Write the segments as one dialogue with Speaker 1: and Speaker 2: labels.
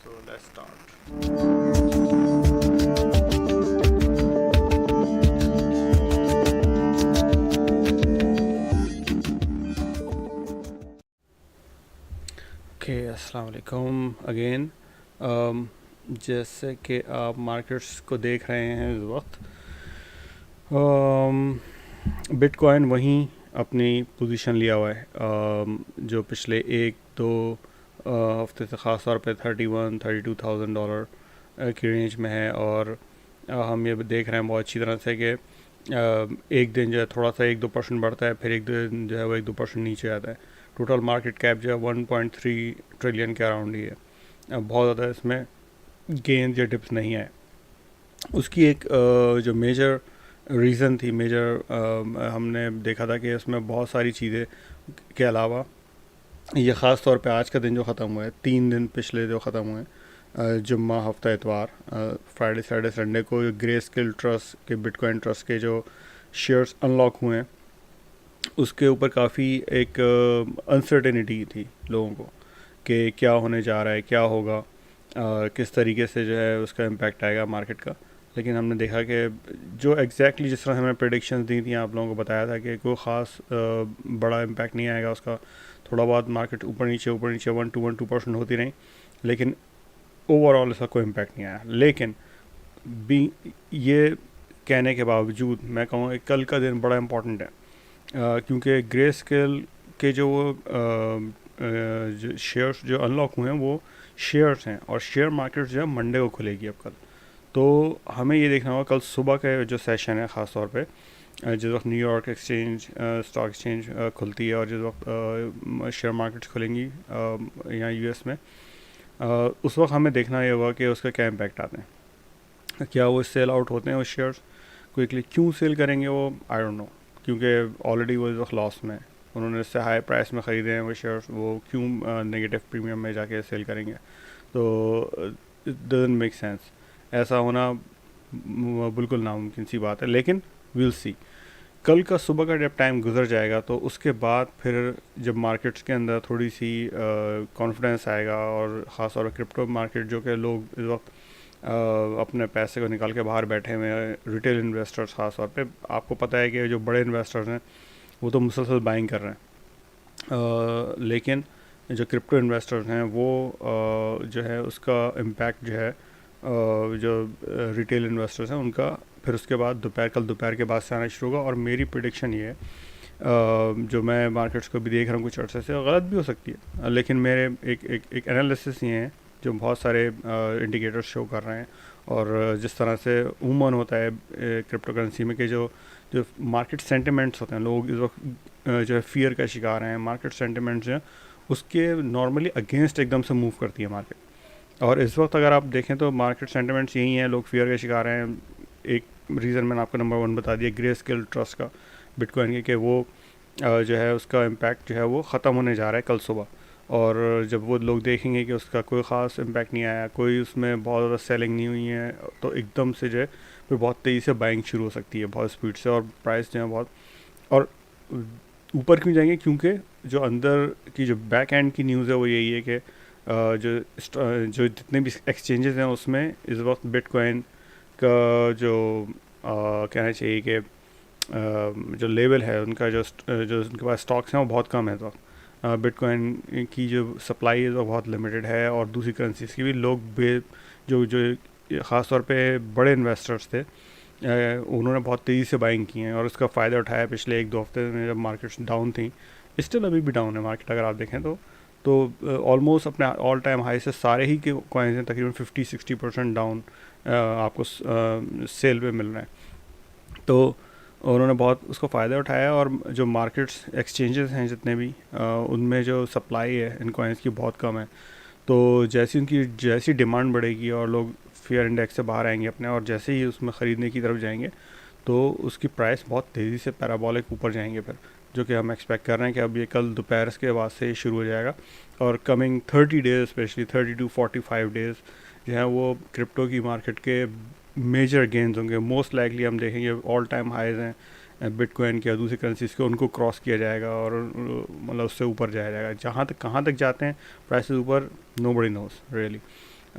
Speaker 1: So let's start. Okay, अस्सलाम वालेकुम again. जैसे कि आप मार्केट्स को देख रहे हैं इस वक्त, बिटकॉइन वहीं अपनी पोजीशन लिया हुआ है, जो पिछले एक दो हफ्ते से ख़ास तौर पे $31,000-32,000 की रेंज में है। और हम ये देख रहे हैं बहुत अच्छी तरह से कि एक दिन जो है थोड़ा सा 1-2% बढ़ता है, फिर एक दिन जो है वो 1-2% नीचे आता है। टोटल मार्केट कैप जो है 1.3 ट्रिलियन के अराउंड ही है। बहुत ज़्यादा इसमें गेंद या डिप्स नहीं आए। उसकी एक जो मेजर रीज़न थी, हमने देखा था कि इसमें बहुत सारी चीज़ें के अलावा ये ख़ास तौर पे आज का दिन जो ख़त्म हुआ है, 3 दिन पिछले जो ख़त्म हुए हैं, जुम्मा, हफ्ता, इतवार, फ्राइडे, सैटरडे, संडे को ग्रे स्केल ट्रस्ट के, बिटकॉइन ट्रस्ट के जो शेयर्स अनलॉक हुए हैं, उसके ऊपर काफ़ी एक अनसर्टेनिटी थी लोगों को कि क्या होने जा रहा है, क्या होगा, किस तरीके से जो है उसका इम्पैक्ट आएगा मार्केट का। लेकिन हमने देखा कि जो एग्जैक्टली जिस तरह हमें प्रेडिक्शंस दी थी, आप लोगों को बताया था कि कोई ख़ास बड़ा इम्पैक्ट नहीं आएगा उसका। थोड़ा बहुत मार्केट ऊपर नीचे 1-2% होती रही, लेकिन ओवरऑल इसका कोई इम्पैक्ट नहीं आया। लेकिन बी ये कहने के बावजूद मैं कहूँगा कि कल का दिन बड़ा इम्पॉर्टेंट है, क्योंकि ग्रे स्केल के जो शेयर्स जो अनलॉक हुए हैं वो शेयर्स हैं, और शेयर मार्केट जो है मंडे को खुलेगी अब कल। तो हमें ये देखना होगा कल सुबह का जो सेशन है, ख़ास तौर पे जिस वक्त न्यूयॉर्क एक्सचेंज, स्टॉक एक्सचेंज खुलती है, और जिस वक्त शेयर मार्केट्स खुलेंगी यहाँ यूएस में, उस वक्त हमें देखना ये होगा कि उसका क्या इम्पैक्ट आते हैं। क्या वो सेल आउट होते हैं वो शेयर्स क्विकली? क्यों सेल करेंगे वो, आई डोंट नो, क्योंकि ऑलरेडी वो इस वक्त लॉस में है। उन्होंने इससे हाई प्राइस में ख़रीदे हैं वो शेयर्स, वो क्यों नेगेटिव प्रीमियम में जाके सेल करेंगे? तो इट डजंट मेक सेंस। ऐसा होना बिल्कुल नामुमकिन सी बात है, लेकिन विल सी। कल का सुबह का जब टाइम गुजर जाएगा तो उसके बाद फिर जब मार्केट्स के अंदर थोड़ी सी कॉन्फिडेंस आएगा, और ख़ास तौर पर क्रिप्टो मार्केट, जो कि लोग इस वक्त अपने पैसे को निकाल के बाहर बैठे हुए हैं, रिटेल इन्वेस्टर्स ख़ास तौर पे, आपको पता है कि जो बड़े इन्वेस्टर्स हैं वो तो मुसलसल बाइंग कर रहे हैं, लेकिन जो क्रिप्टो इन्वेस्टर्स हैं वो जो है उसका इम्पैक्ट जो है, जो रिटेल इन्वेस्टर्स हैं उनका फिर उसके बाद कल दोपहर के बाद से आना शुरू होगा। और मेरी प्रिडिक्शन ये है, जो मैं मार्केट्स को भी देख रहा हूँ कुछ अर्से से, गलत भी हो सकती है, लेकिन मेरे एक एनालिसिस ये है जो बहुत सारे इंडिकेटर्स शो कर रहे हैं। और जिस तरह से उमूमन होता है क्रिप्टो करेंसी में कि जो जो मार्केट सेंटिमेंट्स होते हैं, लोग इस वक्त जो है फियर का शिकार हैं, मार्केट सेंटिमेंट्स जो हैं उसके नॉर्मली अगेंस्ट एकदम से मूव करती है मार्केट। और इस वक्त अगर आप देखें तो मार्केट सेंटिमेंट्स यही हैं, लोग फियर के शिकार हैं। एक रीज़न मैंने आपको नंबर 1 बता दिया, ग्रे स्केल ट्रस्ट का, बिटकॉइन के, कि वो जो है उसका इम्पैक्ट जो है वो ख़त्म होने जा रहा है कल सुबह। और जब वो लोग देखेंगे कि उसका कोई ख़ास इम्पैक्ट नहीं आया, कोई उसमें बहुत ज़्यादा सेलिंग नहीं हुई है, तो एकदम से जो है फिर बहुत तेज़ी से बाइंग शुरू हो सकती है, बहुत स्पीड से, और प्राइस जो है बहुत और ऊपर क्यों जाएंगे, क्योंकि जो अंदर की जो बैक एंड की न्यूज़ है वो यही है कि जो जितने भी एक्सचेंजेस हैं उसमें इस वक्त बिटकॉइन का जो कहना चाहिए कि जो लेवल है उनका, जो उनके पास स्टॉक्स हैं वो बहुत कम है। तो बिटकॉइन की जो सप्लाई है वो बहुत लिमिटेड है, और दूसरी करेंसीज की भी लोग जो जो ख़ास तौर पे बड़े इन्वेस्टर्स थे, उन्होंने बहुत तेज़ी से बाइंग की हैं और उसका फ़ायदा उठाया पिछले 1-2 हफ्ते में जब मार्केट्स डाउन थी। स्टिल अभी भी डाउन है मार्केट अगर आप देखें तो ऑलमोस्ट अपने ऑल टाइम हाई से सारे ही के कॉइन्स हैं तकरीबन 50-60% डाउन आपको सेल पे मिल रहे हैं। तो उन्होंने बहुत उसको फ़ायदा उठाया, और जो मार्केट्स एक्सचेंजेस हैं जितने भी, उनमें जो सप्लाई है इन कॉइन्स की बहुत कम है। तो जैसी डिमांड बढ़ेगी और लोग फेयर इंडेक्स से बाहर आएंगे अपने, और जैसे ही उसमें ख़रीदने की तरफ जाएंगे तो उसकी प्राइस बहुत तेज़ी से पैराबोलिक ऊपर जाएंगे फिर, जो कि हम एक्सपेक्ट कर रहे हैं कि अब ये कल दोपहर के बाद से शुरू हो जाएगा। और coming 30 days, specially 30 to 45 days जो है वो क्रिप्टो की मार्केट के मेजर गेंस होंगे। मोस्ट लाइकली हम देखेंगे ऑल टाइम हाइज हैं बिटकॉइन के, दूसरी करेंसीज के, उनको क्रॉस किया जाएगा, और मतलब उससे ऊपर जाया जाएगा। जहाँ तक कहाँ तक जाते हैं प्राइसेस ऊपर, नो बडी नोस रियली।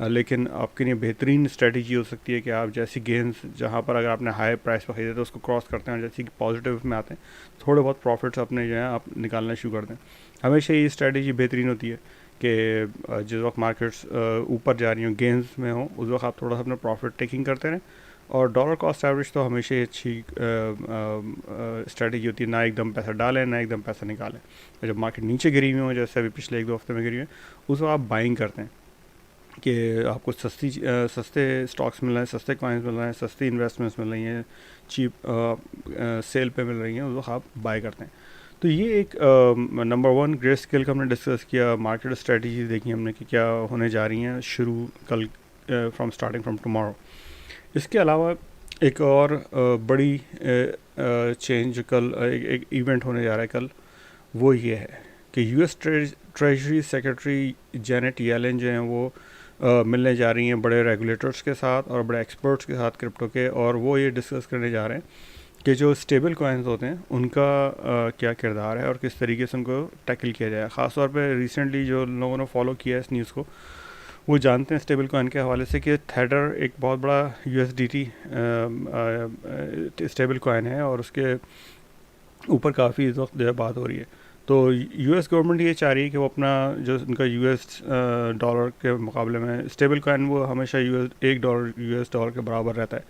Speaker 1: लेकिन आपके लिए बेहतरीन स्ट्रेटजी हो सकती है कि आप जैसी गेंस जहाँ पर अगर आपने हाई प्राइस पर खरीदे तो उसको क्रॉस करते हैं, जैसे कि पॉजिटिव में आते हैं, थोड़े बहुत प्रॉफिट्स अपने जो है आप निकालना शुरू कर दें। हमेशा ये स्ट्रेटजी बेहतरीन होती है कि जिस वक्त मार्केट्स ऊपर जा रही हों, गेंस में हो, उस वक्त आप थोड़ा सा अपना प्रॉफिट टेकिंग करते रहें। और डॉलर कॉस्ट एवरेज तो हमेशा ही अच्छी स्ट्रेटजी होती है, ना एकदम पैसा डालें ना एकदम पैसा निकालें। जब मार्केट नीचे गिरी हुई हो, जैसे अभी पिछले 1-2 हफ्ते में गिरी हुई है, उस वक्त आप बाइंग करते हैं कि आपको सस्ते स्टॉक्स मिल रहे हैं, सस्ते कॉइन्स मिल रहे हैं, सस्ती इन्वेस्टमेंट्स मिल रही हैं, चीप सेल पे मिल रही हैं, उस वक्त आप बाय करते हैं। तो ये एक नंबर 1 ग्रेट स्केल का हमने डिस्कस किया, मार्केट स्ट्रेटजी देखी हमने कि क्या होने जा रही हैं शुरू कल फ्रॉम स्टार्टिंग फ्रॉम टुमारो। इसके अलावा एक और बड़ी चेंज कल एक इवेंट होने जा रहा है कल, वो ये है कि US treasury secretary Janet Yellen जो हैं वो मिलने जा रही हैं बड़े रेगुलेटर्स के साथ और बड़े एक्सपर्ट्स के साथ क्रिप्टो के, और वो ये डिस्कस करने जा रहे हैं कि जो स्टेबल कॉइन्स होते हैं उनका क्या किरदार है और किस तरीके से उनको टैकल किया जाए। ख़ासतौर पे रिसेंटली जो लोगों ने फॉलो किया है इस न्यूज़ को, वो जानते हैं स्टेबल कॉइन के हवाले से कि थेडर एक बहुत बड़ा यूएसडीटी स्टेबल कॉइन है और उसके ऊपर काफ़ी इस वक्त जो है बात हो रही है। तो यूएस गवर्नमेंट ये चाह रही है कि वो अपना जो उनका यूएस डॉलर के मुकाबले में स्टेबल कॉइन वो हमेशा यूएस $1 यूएस डॉलर के बराबर रहता है।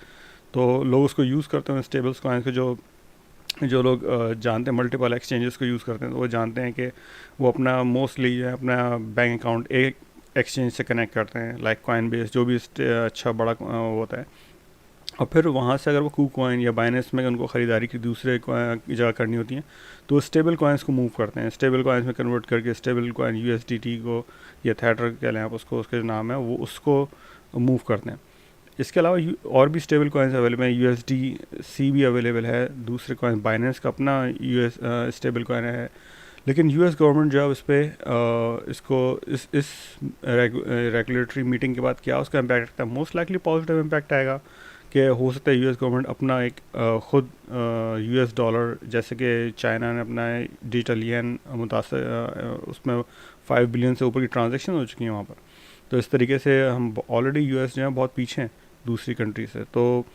Speaker 1: तो लोग उसको यूज़ करते हैं स्टेबल कॉइन को, जो लोग जानते हैं मल्टीपल एक्सचेंजेस को यूज़ करते हैं, तो वो जानते हैं कि वो अपना मोस्टली जो है अपना बैंक अकाउंट एक एक्सचेंज से कनेक्ट करते हैं, लाइक कॉइन बेस जो भी अच्छा बड़ा होता है, और फिर वहाँ से अगर वो KuCoin या बाइनेंस में उनको ख़रीदारी की दूसरे जगह करनी होती है तो स्टेबल कॉइन्स को मूव करते हैं, स्टेबल कॉइन्स में कन्वर्ट करके स्टेबल कॉइन USDT को या थेडर कह लें आप उसको, उसके जो नाम है वो उसको मूव करते हैं। इसके अलावा और भी स्टेबल कॉइन्स अवेलेबल हैं, USDC भी अवेलेबल है, दूसरे कॉइन बाइनेंस का अपना US स्टेबल कॉइन है। लेकिन यूएस गवर्नमेंट जो है उस पर इसको इस रेगुलेटरी मीटिंग के बाद क्या उसका इम्पैक्ट आता है, मोस्ट लाइकली पॉजिटिव इम्पैक्ट आएगा कि हो सकता है यूएस गवर्नमेंट अपना एक ख़ुद US डॉलर, जैसे कि चाइना ने अपना डिजिटल येन मुतासर उसमें 5 बिलियन से ऊपर की ट्रांजैक्शन हो चुकी हैं वहाँ पर, तो इस तरीके से हम ऑलरेडी यूएस जो है बहुत पीछे हैं दूसरी कंट्री से, तो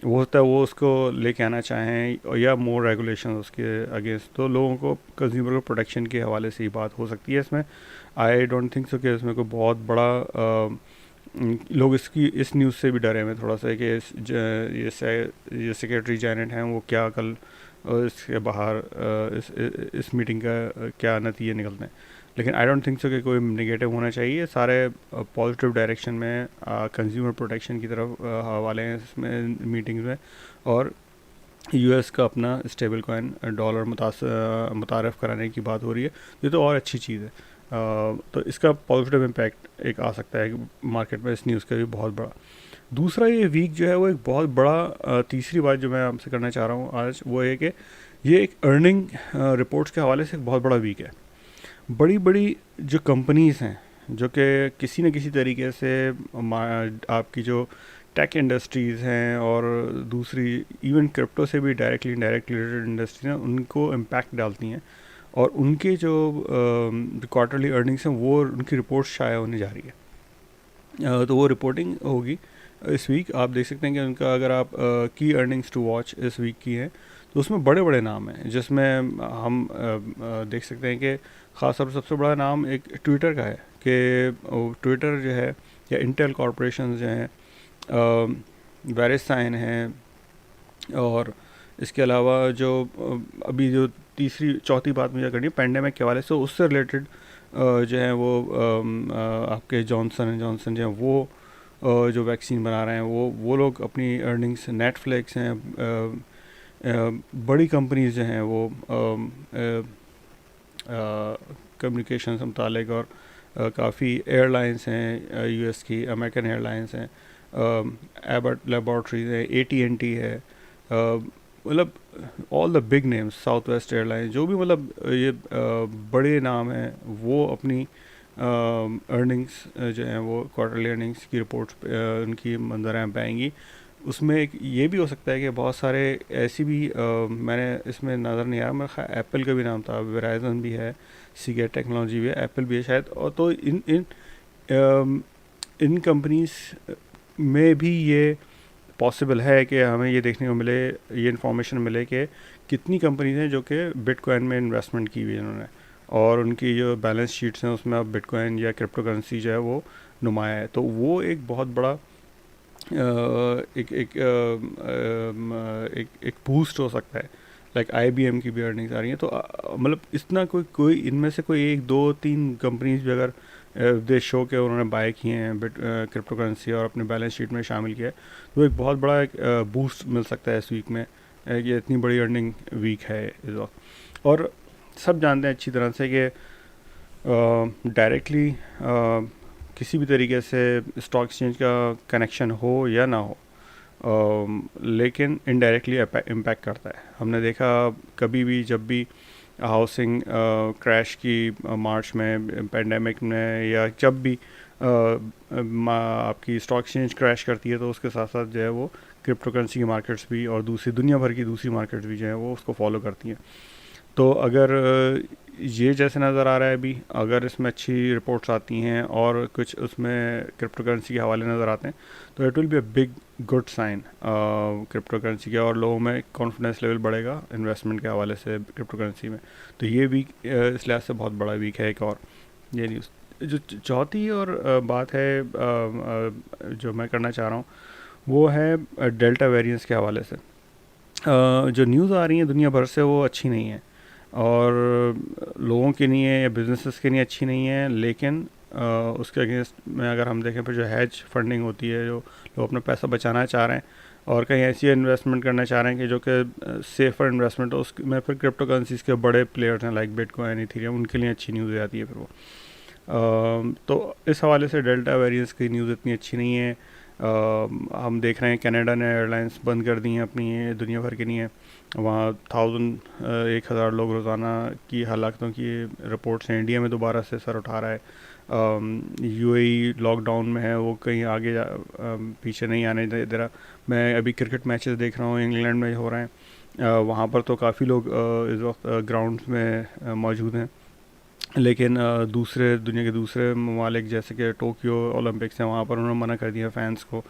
Speaker 1: वो होता है वो उसको लेके आना चाहें या मोर रेगुलेशन उसके अगेंस्ट, तो लोगों को कंज्यूमर को प्रोटेक्शन के हवाले से ही बात हो सकती है इसमें। आई डोंट थिंक सो कि इसमें कोई बहुत बड़ा लोग इस न्यूज़ से भी डरे हुए थोड़ा सा कि ये सेक्रेटरी जेनेट हैं वो क्या कल इसके बाहर इस मीटिंग का क्या नतीजे निकलते हैं। लेकिन आई डोंट थिंक सो कि कोई नेगेटिव होना चाहिए, सारे पॉजिटिव डायरेक्शन में कंज्यूमर प्रोटेक्शन की तरफ हवाले हैं इसमें मीटिंग्स में, और यूएस का अपना स्टेबल कॉइन डॉलर मुतारफ़ कराने की बात हो रही है, ये तो और अच्छी चीज़ है। तो इसका पॉजिटिव इम्पैक्ट एक आ सकता है मार्केट में इस न्यूज़ का भी बहुत बड़ा। दूसरा ये वीक जो है वो एक बहुत बड़ा तीसरी बात जो मैं आपसे करना चाह रहा हूँ आज वो है कि ये एक अर्निंग रिपोर्ट्स के हवाले से एक बहुत बड़ा वीक है। बड़ी बड़ी जो कंपनीज़ हैं जो कि किसी न किसी तरीके से आपकी जो टेक इंडस्ट्रीज़ हैं और दूसरी इवन क्रिप्टो से भी डायरेक्टली इनडायरेक्टली रिलेटेड इंडस्ट्रीज हैं, उनको इम्पैक्ट डालती हैं, और उनके जो क्वार्टरली अर्निंग्स हैं वो उनकी रिपोर्ट शाया होने जा रही है। तो वो रिपोर्टिंग होगी इस वीक। आप देख सकते हैं कि उनका अगर आप की अर्निंग्स टू वॉच इस वीक की हैं तो उसमें बड़े बड़े नाम हैं, जिसमें हम देख सकते हैं कि ख़ासतौर पर सबसे बड़ा नाम एक ट्विटर का है कि ट्विटर जो है या इंटेल कॉरपोरेशन जो हैं, वेरिसाइन हैं, और इसके अलावा जो अभी जो चौथी बात मुझे करनी है पेंडेमिक के हवाले से, उससे रिलेटेड जो है वो आपके जॉनसन एंड जॉनसन जो है वो जो वैक्सीन बना रहे हैं वो लोग अपनी अर्निंग्स, नेटफ्लिक्स हैं, बड़ी कंपनीज जो हैं वो कम्युनिकेशन से मुतालिक, और काफ़ी एयरलाइंस हैं यूएस की, अमेरिकन एयरलाइंस हैं, एबट लेबॉर्ट्रीज है, AT&T है, मतलब all the big names, south west airline, जो भी मतलब ये बड़े नाम हैं वो अपनी अर्निंग्स जो हैं वो क्वार्टरली अर्निंग्स की रिपोर्ट्स उनकी मंजर पे आएंगी। उसमें एक ये भी हो सकता है कि बहुत सारे ऐसी भी मैंने इसमें नज़र नहीं आया, मेरा ख्याल एप्पल का भी नाम था, वेराइजन भी है, सीगेट टेक्नोलॉजी भी है, एप्पल भी है शायद, और तो इन इन कंपनीज में भी ये पॉसिबल है कि हमें ये देखने को मिले, ये इन्फॉर्मेशन मिले कि कितनी कंपनीज हैं जो कि बिटकॉइन में इन्वेस्टमेंट की हुई है इन्होंने, और उनकी जो बैलेंस शीट्स हैं उसमें अब बिटकॉइन या क्रिप्टो करेंसी जो है वो नुमाया है। तो वो एक बहुत बड़ा एक बूस्ट हो सकता है। लाइक IBM की भी अर्निंग्स आ रही हैं, तो मतलब इतना कोई इनमें से कोई एक दो तीन कंपनीज भी अगर दे शो के उन्होंने बाय किए हैं क्रिप्टो करेंसी और अपने बैलेंस शीट में शामिल किया है, तो एक बहुत बड़ा एक बूस्ट मिल सकता है इस वीक में। ये इतनी बड़ी अर्निंग वीक है इस वक्त। और सब जानते हैं अच्छी तरह से कि डायरेक्टली किसी भी तरीके से स्टॉक एक्सचेंज का कनेक्शन हो या ना हो, लेकिन इनडायरेक्टली इम्पैक्ट करता है। हमने देखा कभी भी जब भी हाउसिंग क्रैश की मार्च में, पेंडेमिक में, या जब भी आपकी स्टॉक एक्सचेंज क्रैश करती है तो उसके साथ साथ जो है वो क्रिप्टो करेंसी की मार्केट्स भी और दूसरी दुनिया भर की दूसरी मार्केट्स भी जो है वो उसको फॉलो करती हैं। तो अगर ये जैसे नज़र आ रहा है अभी, अगर इसमें अच्छी रिपोर्ट्स आती हैं और कुछ उसमें क्रिप्टो करेंसी के हवाले नज़र आते हैं, तो it will be a big good sign crypto currency के, और लोगों में कॉन्फिडेंस लेवल बढ़ेगा इन्वेस्टमेंट के हवाले से क्रिप्टो करेंसी में। तो ये वीक इस लिहाज से बहुत बड़ा वीक है। एक और ये न्यूज़ जो चौथी और बात है जो मैं करना चाह रहा हूँ वो है डेल्टा वेरिएंस के हवाले से। जो न्यूज़ आ रही है दुनिया भर से वो अच्छी नहीं है, और लोगों के लिए या बिजनेसेस के लिए अच्छी नहीं है, लेकिन उसके अगेंस्ट में अगर हम देखें फिर जो हैज फंडिंग होती है, जो लोग अपना पैसा बचाना चाह रहे हैं और कहीं ऐसी इन्वेस्टमेंट करना चाह रहे हैं कि जो कि सेफ़र इन्वेस्टमेंट हो, उसमें फिर क्रिप्टो करेंसीज़ के बड़े प्लेयर्स हैं लाइक बिटकॉइन, इथेरियम, उनके लिए अच्छी न्यूज़ आती है फिर वो। तो इस हवाले से डेल्टा वेरिएंस की न्यूज़ इतनी अच्छी नहीं है। हम देख रहे हैं कनाडा ने एयरलाइंस बंद कर दी हैं अपनी, दुनिया भर के लिए। वहाँ 1,000 लोग रोज़ाना की हलाकतों की रिपोर्ट्स हैं। इंडिया में दोबारा से सर उठा रहा है। UAE लॉकडाउन में है, वो कहीं आगे पीछे नहीं आने दे रहा। मैं अभी क्रिकेट मैचेस देख रहा हूँ, इंग्लैंड में हो रहे हैं, वहाँ पर तो काफ़ी लोग इस वक्त ग्राउंड में मौजूद हैं, लेकिन दूसरे दुनिया के दूसरे ममालिक जैसे कि टोक्यो ओलंपिक्स हैं, वहाँ पर उन्होंने मना कर दिया, फैंस को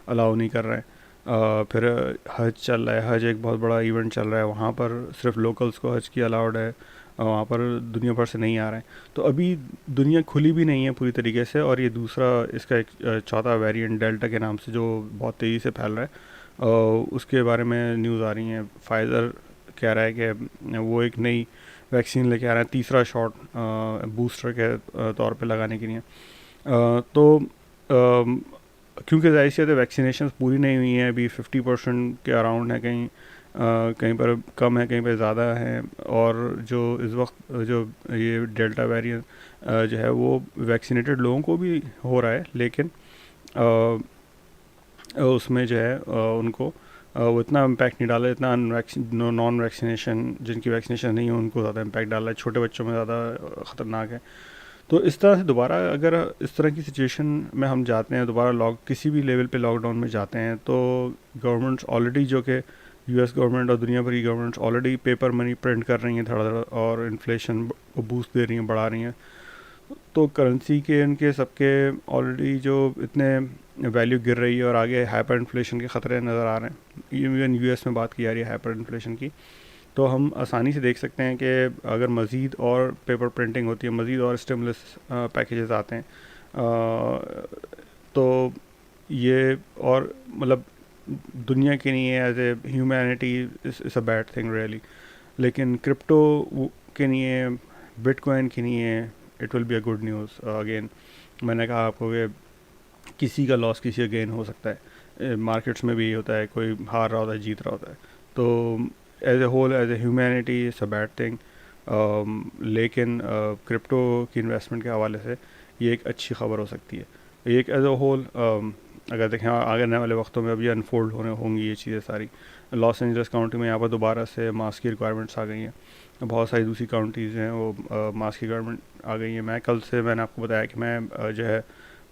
Speaker 1: अलाउ नहीं कर रहे हैं। फिर हज चल रहा है, हज एक बहुत बड़ा इवेंट चल रहा है, वहाँ पर सिर्फ लोकल्स को हज की अलाउड है, वहाँ पर दुनिया भर से नहीं आ रहे हैं। तो अभी दुनिया खुली भी नहीं है पूरी तरीके से, और ये दूसरा इसका एक चौथा वेरिएंट डेल्टा के नाम से जो बहुत तेज़ी से फैल रहा है, उसके बारे में न्यूज़ आ रही हैं। फाइज़र कह रहा है कि वो एक नई वैक्सीन लेके आ रहे हैं, तीसरा शॉट बूस्टर के तौर पे लगाने के लिए। तो क्योंकि जाहिर सी है वैक्सीनेशन पूरी नहीं हुई हैं, अभी 50% के अराउंड है, कहीं पर कम है, कहीं पर ज़्यादा है। और जो इस वक्त जो ये डेल्टा वेरिएंट जो है वो वैक्सीनेटेड लोगों को भी हो रहा है, लेकिन उसमें जो है उनको वो इतना इम्पैक्ट नहीं डाला, इतना नॉन वैक्सीनेशन जिनकी वैक्सीनेशन नहीं है उनको ज़्यादा इम्पैक्ट डाला है, छोटे बच्चों में ज़्यादा ख़तरनाक है। तो इस तरह से दोबारा अगर इस तरह की सिचुएशन में हम जाते हैं, दोबारा किसी भी लेवल पे लॉकडाउन में जाते हैं, तो गवर्नमेंट्स ऑलरेडी जो कि US गवर्नमेंट और दुनिया भर की governments already paper money print कर रही हैं धड़ा, और इन्फ्लेशन को बूस्ट दे रही हैं, बढ़ा रही हैं। तो करेंसी के इनके सबके ऑलरेडी जो इतने वैल्यू गिर रही है, और आगे हाइपर इन्फ्लेशन के ख़तरे नज़र आ रहे हैं। इवन US में बात की जा रही है हाइपर इन्फ्लेशन की। तो हम आसानी से देख सकते हैं कि अगर मज़ीद और पेपर प्रिंटिंग होती है, मज़ीद और स्टिमुलस पैकेजेस आते हैं, तो ये और मतलब दुनिया के लिए as a humanity is a bad thing really. लेकिन क्रिप्टो के लिए, बिटकॉइन के लिए it will be a good news. Again मैंने कहा आपको कि किसी का लॉस किसी का गेन हो सकता है, मार्केट्स में भी ये होता है, कोई हार रहा होता है, जीत रहा होता है। तो as a whole, as a humanity it's a bad thing. लेकिन क्रिप्टो की इन्वेस्टमेंट के हवाले से ये एक अच्छी खबर हो सकती है। एक एज ए होल अगर देखें आगे आने वाले वक्तों में अभी अनफोल्ड होंगी ये चीज़ें सारी। लॉस एंजल्स काउंटी में यहाँ पर दोबारा से मास्क की रिक्वायरमेंट्स आ गई हैं, बहुत सारी दूसरी काउंटीज़ हैं वो मास्क की रिक्वायरमेंट आ गई है। मैं कल से, मैंने आपको बताया कि मैं जो है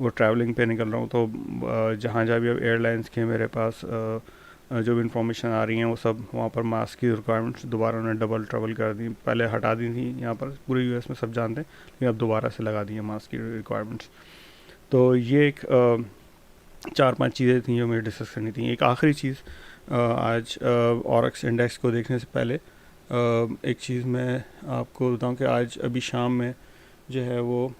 Speaker 1: वो ट्रैवलिंग पे निकल रहा हूँ, तो जहाँ जहाँ भी अब एयरलाइंस के मेरे पास जो भी इंफॉर्मेशन आ रही हैं वो सब वहाँ पर मास्क की रिक्वायरमेंट्स दोबारा उन्होंने डबल ट्रबल कर दी। पहले हटा दी थी यहाँ पर पूरे US में, सब जानते हैं, लेकिन अब दोबारा से लगा दी है मास्क की रिक्वायरमेंट्स। तो ये एक 4-5 चीज़ें थी जो मुझे डिस्कस करनी थी। एक आखिरी चीज़, आज ऑरेक्स इंडेक्स को देखने से पहले एक चीज़ मैं आपको बताऊं कि आज अभी शाम में जो है वो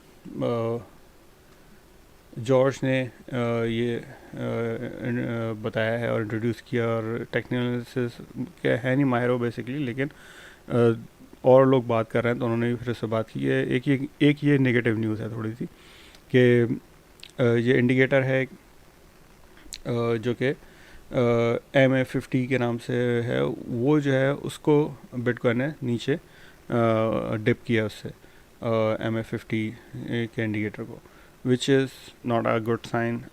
Speaker 1: जॉर्ज ने ये बताया है और इंट्रोड्यूस किया, और टेक्निकल क्या है नहीं माहिर हो बेसिकली, लेकिन और लोग बात कर रहे हैं तो उन्होंने भी फिर उससे बात की है। एक ये नेगेटिव न्यूज़ है थोड़ी सी कि ये इंडिकेटर है जो कि MA50 के नाम से है, वो जो है उसको बिटकॉइन ने नीचे डिप किया उससे MA50 के इंडिकेटर को, which is not a good sign.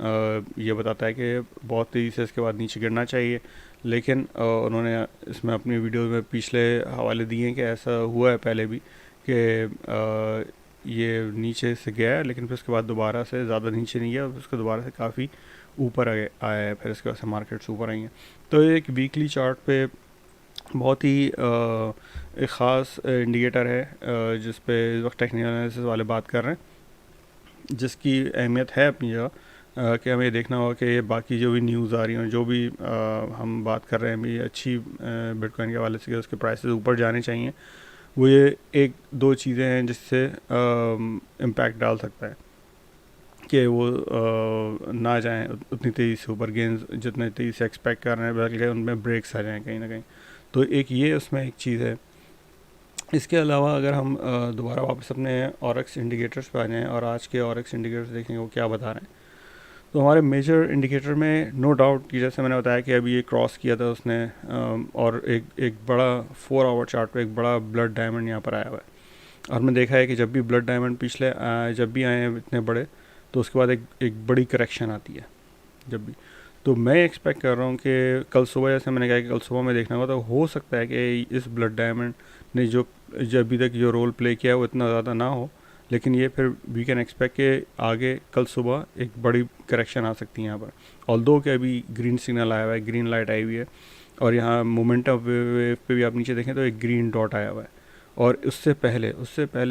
Speaker 1: ये बताता है कि बहुत तेज़ी से इसके बाद नीचे गिरना चाहिए, लेकिन उन्होंने इसमें अपनी वीडियो में पिछले हवाले दिए हैं कि ऐसा हुआ है पहले भी कि ये नीचे से गया है, लेकिन फिर उसके बाद दोबारा से ज़्यादा नीचे नहीं गया, फिर उसके दोबारा से काफ़ी ऊपर आया है, फिर इसके बाद से मार्केट्स ऊपर आई हैं। तो एक वीकली चार्ट पे बहुत ही एक ख़ास इंडिकेटर है जिस पे इस वक्त टेक्निकल एनालिसिस वाले बात कर रहे हैं, जिसकी अहमियत है अपनी जगह कि हमें ये देखना होगा कि ये बाकी जो भी न्यूज़ आ रही हैं, जो भी हम बात कर रहे हैं भी अच्छी बिटकॉइन के हवाले से कि उसके प्राइसेस ऊपर जाने चाहिए, वो ये एक दो चीज़ें हैं जिससे इम्पैक्ट डाल सकता है कि वो ना जाएं उतनी तेज़ी से ऊपर, गेंस जितने तेज़ी से एक्सपेक्ट कर रहे हैं बल्कि उनमें ब्रेक्स आ जाएं कहीं ना कहीं। तो एक ये उसमें एक चीज़ है। इसके अलावा अगर हम दोबारा वापस अपने ऑरेक्स इंडिकेटर्स पे आ जाएँ और आज के ऑरेक्स इंडिकेटर्स देखेंगे वो क्या बता रहे हैं, तो हमारे मेजर इंडिकेटर में नो डाउट कि जैसे मैंने बताया कि अभी ये क्रॉस किया था उसने, और एक बड़ा 4 आवर चार्ट पे एक बड़ा ब्लड डायमंड यहाँ पर आया हुआ है। और हमने देखा है कि जब भी ब्लड डायमंड पिछले जब भी आए हैं इतने बड़े, तो उसके बाद एक बड़ी करेक्शन आती है जब भी। तो मैं एक्सपेक्ट कर रहा हूँ कि कल सुबह, जैसे मैंने कहा कि कल सुबह में देखना होगा, तो हो सकता है कि इस ब्लड डायमंड ने जो अभी तक जो रोल प्ले किया है वो इतना ज़्यादा ना हो, लेकिन ये फिर वी कैन एक्सपेक्ट कि आगे कल सुबह एक बड़ी करेक्शन आ सकती है यहाँ पर। ऑल्दो कि अभी ग्रीन सिग्नल आया हुआ है, ग्रीन लाइट आई हुई है, और यहाँ मोमेंटम वेव पे भी आप नीचे देखें तो एक ग्रीन डॉट आया हुआ है। और उससे पहले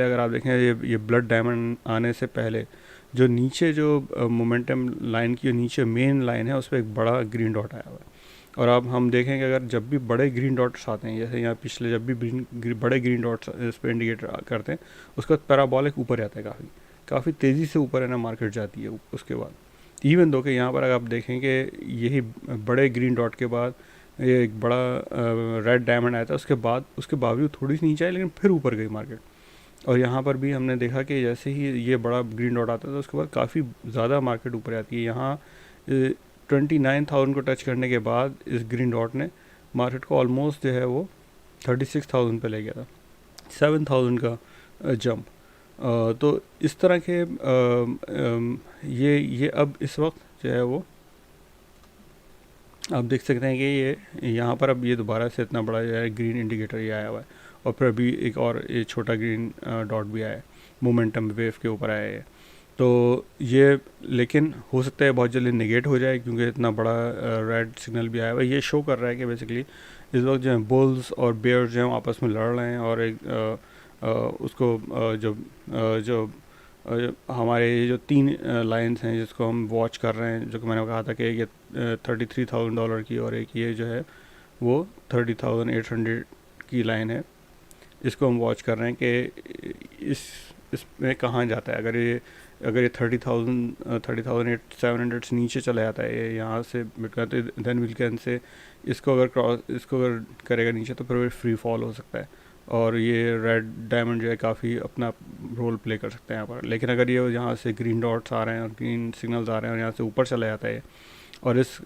Speaker 1: अगर आप देखें ये ब्लड डायमंड आने से पहले जो नीचे जो मोमेंटम लाइन की जो नीचे मेन लाइन है उस पर एक बड़ा ग्रीन डॉट आया हुआ है। और अब हम देखेंगे अगर जब भी बड़े ग्रीन डॉट्स आते हैं, जैसे यहाँ पिछले जब भी बड़े ग्रीन डॉट्स इस पर इंडिकेट करते हैं, उसके बाद पैराबोलिक ऊपर जाता है, काफ़ी तेज़ी से ऊपर है ना मार्केट जाती है उसके बाद। इवन दो कि यहाँ पर अगर आप देखेंगे यही बड़े ग्रीन डॉट के बाद ये एक बड़ा रेड डायमंड आया था, उसके बावजूद थोड़ी सी नीचे आई, लेकिन फिर ऊपर गई मार्केट। और यहाँ पर भी हमने देखा कि जैसे ही ये बड़ा ग्रीन डॉट आता है तो उसके बाद काफ़ी ज़्यादा मार्केट ऊपर आती है। यहाँ 29,000 को टच करने के बाद इस ग्रीन डॉट ने मार्केट को ऑलमोस्ट जो है वो 36,000 पे ले गया था, 7,000 का जंप। तो इस तरह के ये अब इस वक्त जो है वो आप देख सकते हैं कि ये यहाँ पर अब ये दोबारा से इतना बड़ा जो है ग्रीन इंडिकेटर ये आया हुआ है, और फिर अभी एक और ये छोटा ग्रीन डॉट भी आया है, मोमेंटम वेव के ऊपर आया है। तो ये लेकिन हो सकता है बहुत जल्दी नेगेट हो जाए, क्योंकि इतना बड़ा रेड सिग्नल भी आया हुआ है। ये शो कर रहा है कि बेसिकली इस वक्त जो है बुल्स और बेयर्स जो हैं आपस में लड़ रहे हैं, और एक उसको जो हमारे ये जो 3 लाइन्स हैं जिसको हम वॉच कर रहे हैं, जो कि मैंने कहा था कि ये $33,000 की, और एक ये जो है वो 30,800 की लाइन है, इसको हम वॉच कर रहे हैं कि इसमें कहाँ जाता है। अगर ये 30,700 से नीचे चला जाता है ये यहाँ से बिटकॉइन, तो देन विल कैन से इसको अगर करेगा नीचे तो फिर फ्री फॉल हो सकता है, और ये रेड डायमंड जो है काफ़ी अपना रोल प्ले कर सकते हैं यहाँ पर। लेकिन अगर ये यहाँ से ग्रीन डॉट्स आ रहे हैं और ग्रीन सिग्नल्स आ रहे हैं और यहाँ से ऊपर चला जाता है और इस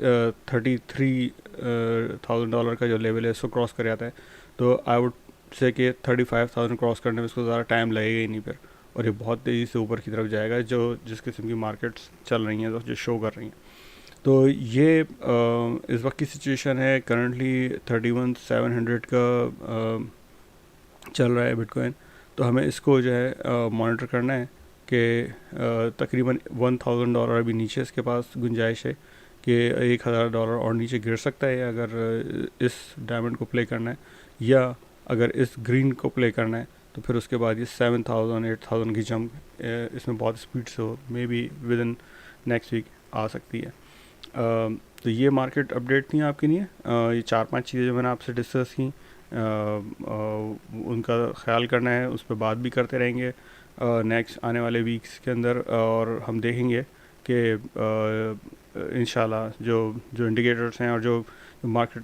Speaker 1: $33,000 का जो लेवल है इसको क्रॉस कर जाता है, तो आई वुड से कि 35,000 क्रॉस करने में इसको ज़्यादा टाइम लगेगा ही नहीं फिर, और ये बहुत तेज़ी से ऊपर की तरफ जाएगा जिस किस्म की मार्केट्स चल रही हैं, जो शो कर रही हैं। तो ये इस वक्त की सिचुएशन है। करंटली 31,700 का चल रहा है बिटकॉइन। तो हमें इसको जो है मॉनिटर करना है कि तकरीबन $1,000 अभी नीचे इसके पास गुंजाइश है कि $1,000 और नीचे गिर सकता है अगर इस डायमंड को प्ले करना है, या अगर इस ग्रीन को प्ले करना है तो फिर उसके बाद ये 7,000 8,000 की जंप इसमें बहुत स्पीड से हो, may be within next week आ सकती है। तो ये मार्केट अपडेट थी आपके लिए। ये 4-5 चीज़ें जो मैंने आपसे डिस्कस की, उनका ख्याल करना है, उस पर बात भी करते रहेंगे नेक्स्ट आने वाले वीक्स के अंदर, और हम देखेंगे कि इंशाल्लाह जो जो इंडिकेटर्स हैं और जो मार्केट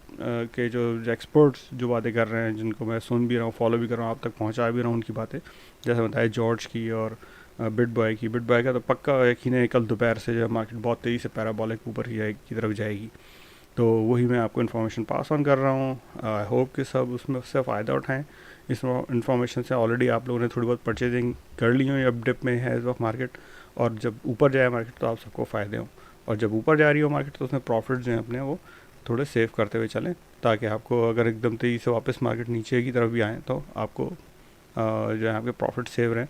Speaker 1: के जो एक्सपर्ट्स जो बातें कर रहे हैं, जिनको मैं सुन भी रहा हूँ, फॉलो भी कर रहा हूँ, आप तक पहुँचा भी रहा हूँ उनकी बातें, जैसे बताया जॉर्ज की और बिटबॉय का तो पक्का यकीन है कल दोपहर से जो मार्केट बहुत तेज़ी से पैराबोलिक ऊपर की तरफ जाएगी। तो वही मैं आपको इन्फॉर्मेशन पास ऑन कर रहा हूँ। आई होप कि सब उसमें से फ़ायदा उठाएं। इस इन्फॉर्मेशन से ऑलरेडी आप लोगों ने थोड़ी बहुत परचेजिंग कर ली हो, अब डिप में है इस वक्त मार्केट, और जब ऊपर जाए मार्केट तो आप सबको फ़ायदे हों, और जब ऊपर जा रही हो मार्केट तो उसमें प्रॉफिट जो हैं अपने वो थोड़े सेव करते हुए चलें, ताकि आपको अगर एकदम तेज़ी से वापस मार्केट नीचे की तरफ भी आए तो आपको जो है आपके प्रॉफिट सेव रहें।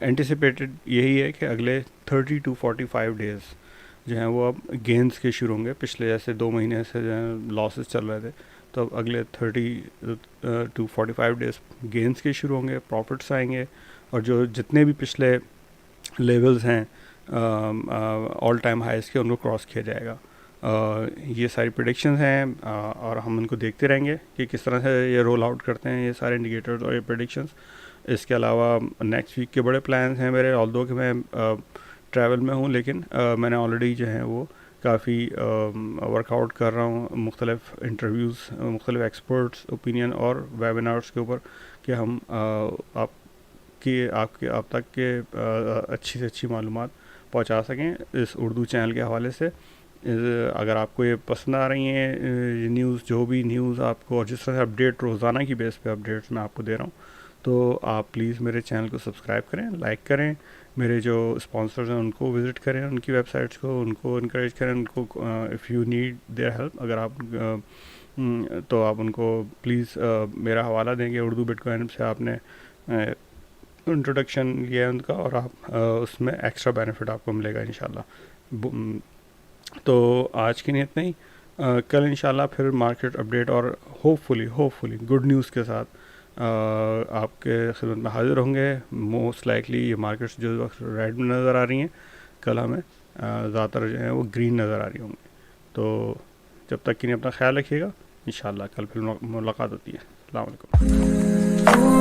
Speaker 1: एंटिसिपेटेड यही है कि अगले 30 to 45 डेज़ जो हैं वो अब गेंस के शुरू होंगे। पिछले जैसे 2 महीने से जो है लॉसेस चल रहे थे, तो अब अगले 30 to 45 डेज़ गेंस के शुरू होंगे, प्रॉफिट्स आएंगे, और जो जितने भी पिछले लेवल्स हैं ऑल टाइम हाइस के, उनको क्रॉस किया जाएगा। ये सारी प्रेडिक्शंस हैं, और हम उनको देखते रहेंगे कि किस तरह से ये रोल आउट करते हैं ये सारे इंडिकेटर्स और ये प्रेडिक्शंस। इसके अलावा नेक्स्ट वीक के बड़े प्लान्स हैं मेरे, ऑल्दो कि मैं ट्रैवल में हूँ, लेकिन मैंने ऑलरेडी जो है वो काफ़ी वर्कआउट कर रहा हूँ मुख्तलिफ इंटरव्यूज़, मुख्तलिफ एक्सपर्ट्स ओपिनियन और वेबिनार्स के ऊपर, कि हम आप तक के अच्छी से अच्छी मालूमात पहुँचा सकें इस उर्दू चैनल के हवाले से। अगर आपको ये पसंद आ रही हैं न्यूज़, जो भी न्यूज़ आपको, और जिस तरह से अपडेट रोज़ाना की बेस पे अपडेट्स मैं आपको दे रहा हूँ, तो आप प्लीज़ मेरे चैनल को सब्सक्राइब करें, लाइक करें, मेरे जो स्पॉन्सर्स हैं उनको विज़िट करें, उनकी वेबसाइट्स को, उनको इनकरेज करें, उनको if you need their help, अगर आप तो आप उनको प्लीज़ मेरा हवाला देंगे। उर्दू बिटकॉइन से आपने इंट्रोडक्शन लिया है उनका, और आप उसमें एक्स्ट्रा बेनिफिट आपको मिलेगा इंशाल्लाह। तो आज के लिए इतना ही। कल इंशाल्लाह फिर मार्केट अपडेट और होपफुली गुड न्यूज़ के साथ आपके खिदमत में हाजिर होंगे। मोस्ट लाइकली ये मार्केट्स जो वक्त रेड में नज़र आ रही हैं, कल हमें ज़्यादातर जो है वो ग्रीन नज़र आ रही होंगी। तो जब तक कि नहीं अपना ख्याल रखिएगा, इंशाल्लाह कल फिर मुलाकात होती है। अस्सलाम वालेकुम।